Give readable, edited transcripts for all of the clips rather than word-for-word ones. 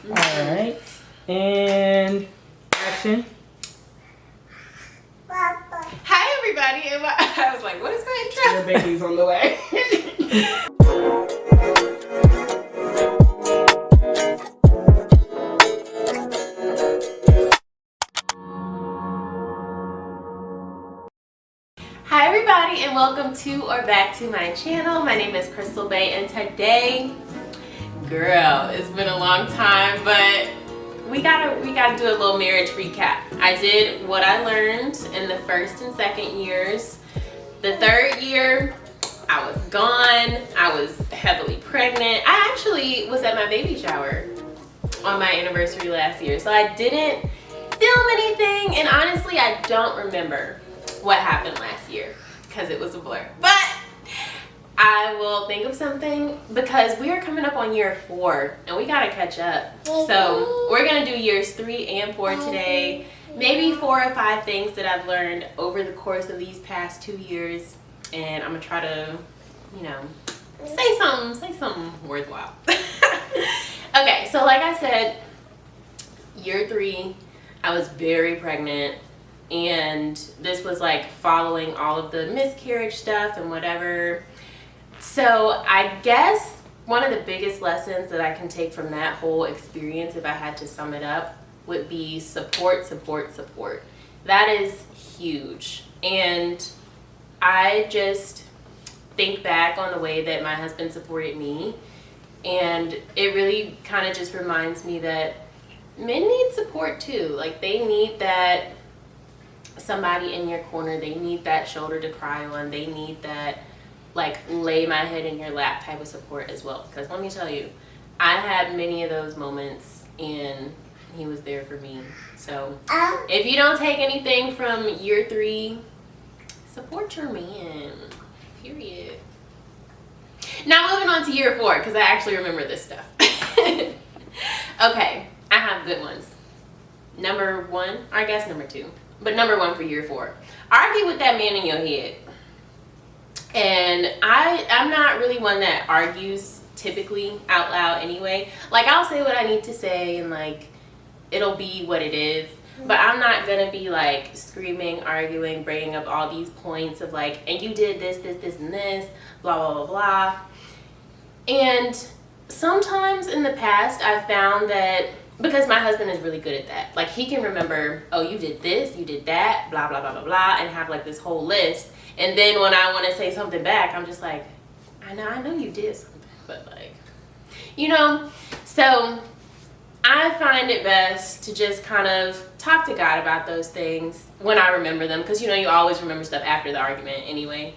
All right. And action. Hi everybody. And I was like, what is my intro? Your baby's on the way. Hi everybody and welcome to or back to my channel. My name is Crystal Bay and today, girl, it's been a long time, but we gotta do a little marriage recap. I did what I learned in the first and second years. The third year, I was gone. I was heavily pregnant. I actually was at my baby shower on my anniversary last year, so I didn't film anything, and honestly, I don't remember what happened last year because it was a blur. But I will think of something because we are coming up on year 4 and we gotta catch up. So we're gonna do years 3 and 4 today. Maybe 4 or 5 things that I've learned over the course of these past 2 years, and I'm gonna try to, you know, say something worthwhile. Okay, so like I said, year 3, I was very pregnant. And this was like following all of the miscarriage stuff and whatever. So I guess one of the biggest lessons that I can take from that whole experience, if I had to sum it up, would be support, support, support. That is huge. And I just think back on the way that my husband supported me, and it really kind of just reminds me that men need support too. Like, they need that somebody in your corner. They need that shoulder to cry on. They need that, like, lay my head in your lap type of support as well. Because let me tell you, I had many of those moments and he was there for me. So if you don't take anything from year 3, support your man, period. Now moving on to year 4, because I actually remember this stuff. Okay, I have good ones. Number 1, or I guess number 2. But number 1 for year 4, argue with that man in your head. And I'm not really one that argues typically out loud anyway. Like, I'll say what I need to say and like it'll be what it is. But I'm not gonna be like screaming, arguing, bringing up all these points of like, and you did this, this, this, and this, blah, blah, blah, blah. And sometimes in the past I've found that, because my husband is really good at that. Like, he can remember, oh, you did this, you did that, blah, blah, blah, blah, blah, and have like this whole list. And then when I want to say something back, I'm just like, I know you did something, but like, you know. So I find it best to just kind of talk to God about those things when I remember them, because, you know, you always remember stuff after the argument anyway.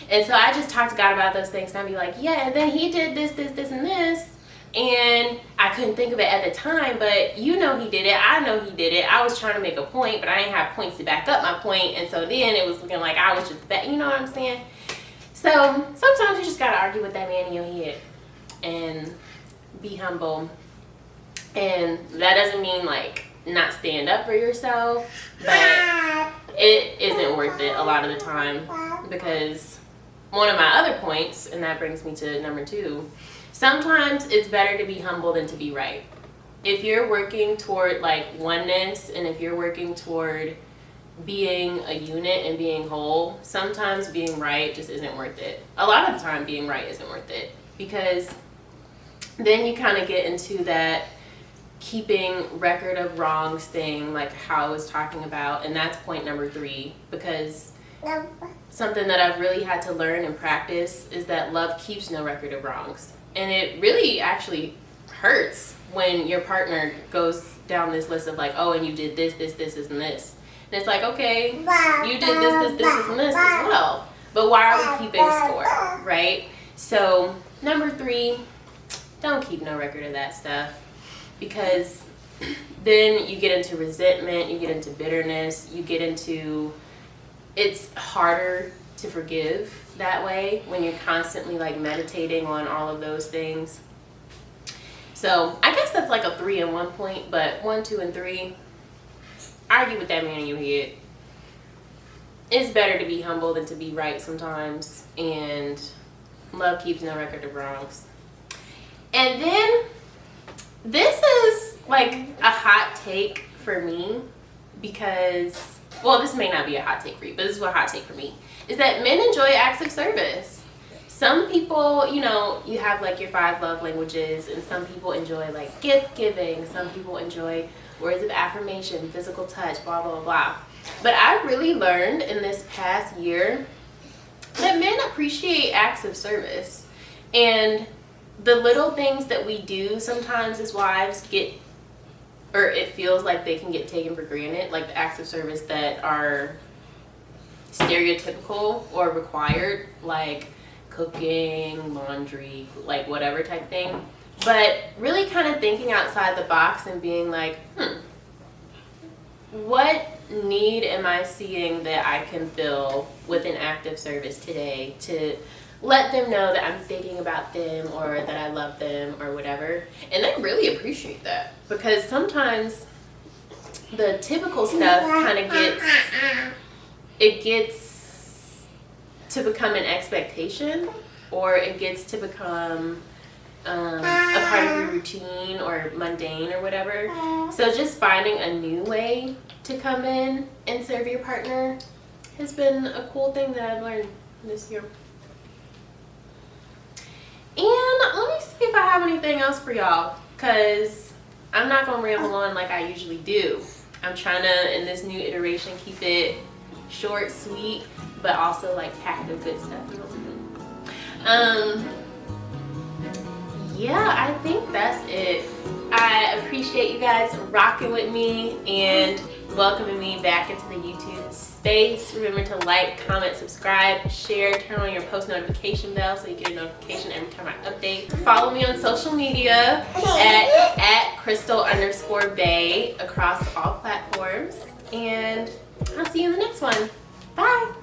And so I just talk to God about those things, and I'd be like, yeah, and then he did this, this, this, and this. And I couldn't think of it at the time, but you know he did it. I know he did it. I was trying to make a point, but I didn't have points to back up my point. And so then it was looking like I was just you know what I'm saying? So sometimes you just got to argue with that man in your head and be humble. And that doesn't mean like not stand up for yourself, but it isn't worth it a lot of the time, because one of my other points, and that brings me to number 2, sometimes it's better to be humble than to be right. If you're working toward like oneness, and if you're working toward being a unit and being whole, sometimes being right just isn't worth it. A lot of the time being right isn't worth it, because then you kind of get into that keeping record of wrongs thing, like how I was talking about, and that's point number 3, because something that I've really had to learn and practice is that love keeps no record of wrongs. And it really actually hurts when your partner goes down this list of like, oh, and you did this, this, this, and this. And it's like, okay, you did this, this, this, and this as well. But why are we keeping score, right? So number 3, don't keep no record of that stuff, because then you get into resentment, you get into bitterness, you get into, it's harder to forgive that way when you're constantly like meditating on all of those things. So I guess that's like a 3 in 1 point, but 1, 2, and 3, argue with that man in your head. It's better to be humble than to be right sometimes, and love keeps no record of wrongs. And then this is like a hot take for me, because, well, this may not be a hot take for you, but this is what hot take for me is, that men enjoy acts of service. Some people, you know, you have like your 5 love languages, and some people enjoy like gift giving. Some people enjoy words of affirmation, physical touch, blah, blah, blah. But I really learned in this past year that men appreciate acts of service. And the little things that we do sometimes as wives get, or it feels like they can get taken for granted, like the acts of service that are stereotypical or required, like cooking, laundry, like whatever type thing. But really kind of thinking outside the box and being like, what need am I seeing that I can fill with an act of service today to let them know that I'm thinking about them or that I love them or whatever. And they really appreciate that, because sometimes the typical stuff kind of gets to become an expectation, or it gets to become a part of your routine or mundane or whatever. So just finding a new way to come in and serve your partner has been a cool thing that I've learned this year. And let me see if I have anything else for y'all, because I'm not going to ramble on like I usually do. I'm trying to, in this new iteration, keep it short, sweet, but also like packed with good stuff. Yeah, I think that's it. I appreciate you guys rocking with me and welcoming me back into the YouTube space. Remember to like, comment, subscribe, share, turn on your post notification bell so you get a notification every time I update. Follow me on social media at Crystal_Bay across all platforms. And I'll see you in the next one. Bye.